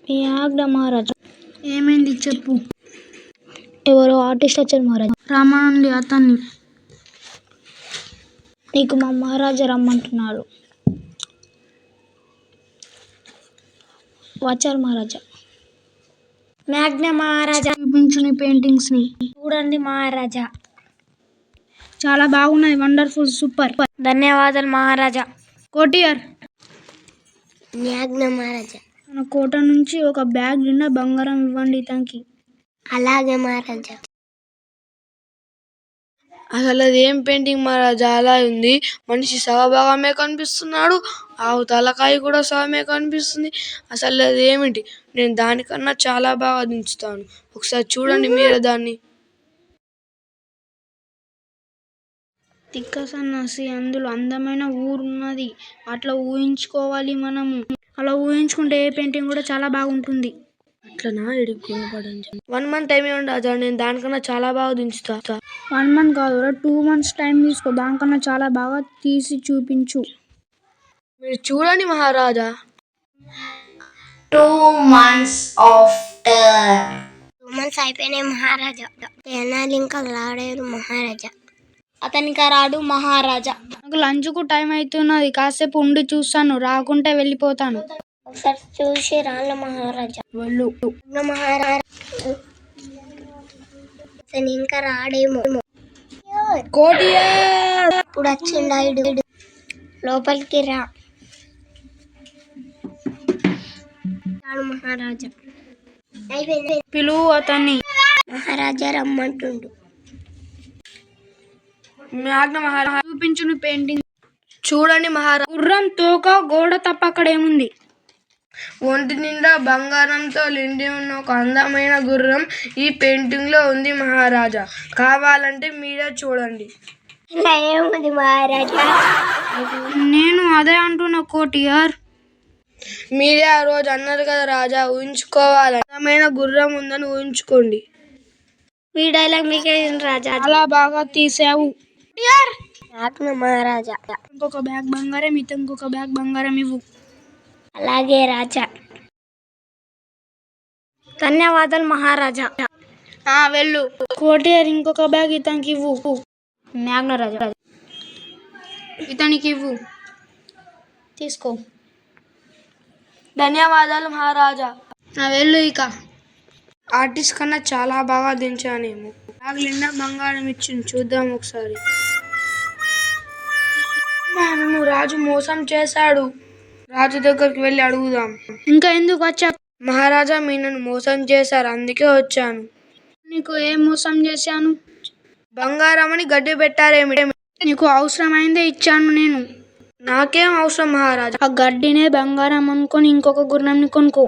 ఈ ఆజ్ఞ మహారాజా. ఏమైంది చెప్పు. ఎవరో ఆర్టిస్ట్ వచ్చారు మహారాజా. రమ్మనండి అతన్ని. నీకు మా మహారాజా రమ్మంటున్నారు. వచ్చారు మహారాజా. మ్యాగ్నా మహారాజా, చూపించు నీ పెయింటింగ్స్ ని. చూడండి మహారాజా. చాలా బాగున్నాయి. Wonderful, super. ధన్యవాదాలు మహారాజా. కోటియర్, మ్యాగ్నా మహారాజా. మన కోట నుంచి ఒక బ్యాగ్ నిండా బంగారం ఇవ్వండి ఇతనికి. అలాగే మహారాజా. అసలు అది ఏం పెయింటింగ్ మహారాజా అలా ఉంది? మనిషి సగభాగమే కనిపిస్తున్నాడు, ఆవు తలకాయ కూడా సగమే కనిపిస్తుంది. అసలు అది ఏమిటి? నేను దానికన్నా చాలా బాగా దించుతాను. ఒకసారి చూడండి మీరే దాన్ని. తిక్క సన్నాసి, అందులో అందమైన ఊరున్నది. అట్లా ఊహించుకోవాలి మనము. అలా ఊహించుకుంటే ఏ పెయింటింగ్ కూడా చాలా బాగుంటుంది. అట్లనా? ఎడికి 1 month టైం ఏమండి రాజా, నేను దానికన్నా చాలా బాగా దించుతా. 1 month కాదు, 2 months టైం తీసుకో. దానికన్నా చాలా బాగా తీసి చూపించు. మీరు చూడండి మహారాజా. 2 months అయిపోయినాయి మహారాజా. తెనాలి ఇంకా రాలేరు మహారాజా. అతను ఇంకా రాడు మహారాజా. నాకు లంచ్కు టైం అవుతున్నది. కాసేపు ఉండి చూస్తాను, రాకుంటే వెళ్ళిపోతాను. ఒకసారి చూసి రాళ్ళ మహారాజా. వెళ్ళు. మహారాజా అతను ఇంకా రాడేమో. కోటియర్, ఇప్పుడు వచ్చిండు. లోపలికి రా మహారాజా. అయిపోయింది. పిలువు అతన్ని. మహారాజా రమ్మంటుండు. మ్యాగ్నా మహారాజా, చూపించు నీ పెయింటింగ్. చూడండి మహారాజా. గుర్రం తోక గోడ తప్ప అక్కడ ఏముంది? ఒంటి నిండా బంగారంతో నిండి ఉన్న ఒక అందమైన గుర్రం ఈ పెయింటింగ్ లో ఉంది మహారాజా. కావాలంటే మీరే చూడండి. ఇలా ఏముంది మహారాజా? నేను అదే అంటున్నా కోటియర్. మీరే ఆ రోజు అన్నారు కదా రాజా, ఊహించుకోవాలి. అందమైన గుర్రం ఉందని ఊహించుకోండి. మీ డైలాగ్ మీకే రాజా. చాలా బాగా తీసావు. మ్యాగ్నా మహారాజా. ఇంకొక బ్యాగ్ బంగారం, ఇంకొక బ్యాగ్ బంగారం ఇవ్వు. అలాగే రాజా. ధన్యవాదాలు మహారాజా. వెళ్ళు. కోటియర్, ఇంకొక బ్యాగ్ ఇతనికి ఇవ్వు. మ్యాగ్నా రాజా, ఇతనికి ఇవ్వు. తీసుకో. ధన్యవాదాలు మహారాజా. వెళ్ళు ఇక. ఆర్టిస్ట్ కన్నా చాలా బాగా దించానేమో. బ్యాగ్ నిండా బంగారం ఇచ్చింది, చూద్దాం ఒకసారి. నన్ను రాజు మోసం చేశాడు. రాజు దగ్గరికి వెళ్ళి అడుగుదాం. ఇంకా ఎందుకు వచ్చా? మహారాజా, మీరు నన్ను మోసం చేశారు, అందుకే వచ్చాను. నీకు ఏం మోసం చేశాను? బంగారం అని గడ్డి పెట్టారేమిటి? నీకు అవసరమైందే ఇచ్చాను నేను. నాకేం అవసరం మహారాజా. ఆ గడ్డినే బంగారం అనుకొని ఇంకొక గుర్రంని కొనుక్కో.